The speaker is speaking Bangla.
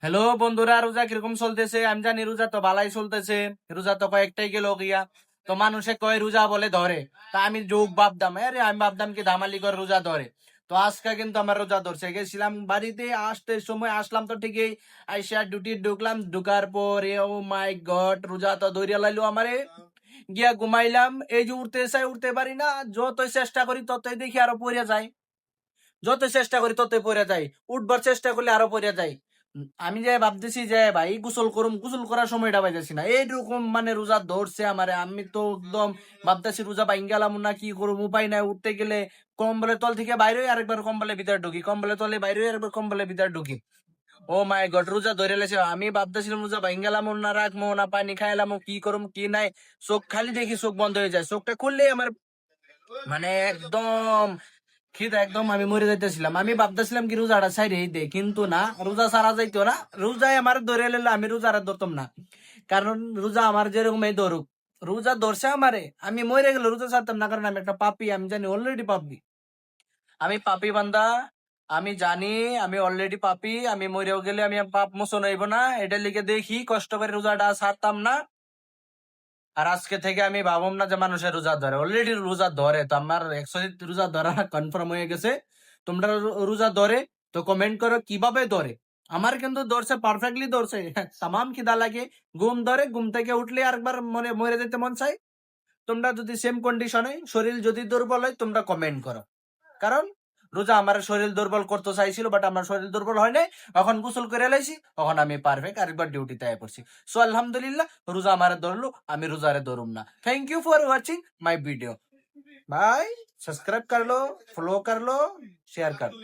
হ্যালো বন্ধুরা, রোজা কিরকম চলতেছে? আমি জানি রোজা তো ভালাই চলতেছে। রোজা তো কয়েকটাই গেল গিয়া। তো মানুষে কয় রোজা বলে ধরে। তা আমি যোগ ভাবতাম, আরে আমি ভাবতাম কি ধামালি করে রোজা ধরে। তো আজকে কিন্তু আমার রোজা ধরছে। গেছিলাম বাড়িতে, আসতে সময় আসলাম তো ঠিকই। আইসা ডিউটি ঢুকলাম, ঢুকার পরে ও মাই গড, রোজা তো ধরিয়া লাইলো আমারে। গিয়া ঘুমাইলাম, এই যে উঠতে চাই উঠতে পারি না। যতই চেষ্টা করি ততই দেখি আরো পড়ে যায়। যত চেষ্টা করি ততই পড়ে যাই। উঠবার চেষ্টা করলে আরো পড়ে যাই। আমি যে ভাবতেছি যে ভাই গোসল করুম, গোসল করার সময়টা পাইতেছি না। এইরকম মানে রোজা ধরছে আমারে। আমি তো একদম ভাবতেছি রোজা পাই গেলাম না, কি করবো, উপায় নাই। উঠতে গেলে কম্বলের তল থেকে বাইরে হই, আরেকবার কম্বলের ভিতরে ঢুকি, কম্বলের তলে বাইরে হই, আরেকবার কম্বলের ভিতরে ঢুকি। ও মাই গড, রোজা ধরে লেছে। আমি ভাবতেছিলাম রোজা ভাই গেলাম না, রাখবো না, পানি খাইলাম, কি করুম কি নাই। চোখ খালি দেখি চোখ বন্ধ হয়ে যায়। চোখটা খুললেই আমার মানে একদম খিদা, একদম আমি মরে যাইতেছিলাম। আমি ভাবতেছিলাম কি রোজাটা ছাইরে দে, কিন্তু না, রোজা সারা যাইতো না। রোজায় আমার ধরে লেলে আমি রোজাটা ধরতাম না। কারণ রোজা আমার যেরকম এই ধরুক, রোজা ধরছে আমারে, আমি মরে গেলে রোজা ছাড়তাম না। কারণ আমি একটা পাপী, আমি জানি অলরেডি পাপী। আমি পাপী বান্দা, আমি জানি আমি অলরেডি পাপী। আমি মরেও গেলে আমি পাপ মোচন হইব না, এটা লিখে দেখি কষ্ট করে রোজাটা ছাড়তাম না। আর আজকে থেকে আমি ভাবম না যে মানুষের রোজা ধরে। অলরেডি রোজা ধরে, তো আমার একচুয়ালি রোজা ধরা কনফার্ম হয়ে গেছে। তোমরা রোজা ধরে তো কমেন্ট করো কিভাবে ধরে। আমার কিন্তু ধরছে, পারফেক্টলি ধরছে। তামাম খিদা লাগে, ঘুম ধরে, ঘুম থেকে উঠলে আরেকবার মনে মরে যেতে মন চাই। তোমরা যদি সেম কন্ডিশনে, শরীর যদি দুর্বল হয়, তোমরা কমেন্ট করো। কারণ রোজা আমার শরীর দুর্বল করতে চাইছিল, বাট আমার শরীর দুর্বল হয় নাই। এখন গোসল করে লাইছি, এখন আমি পারফেক্ট আরেকবার ডিউটিতে আয় পড়ছি। সো আলহামদুলিল্লাহ, রোজা আমারে ধরলো, আমি রোজারে ধরুম না। Thank you for watching my video. Bye. Subscribe कर लो, फॉलो कर लो, शेयर कर लो।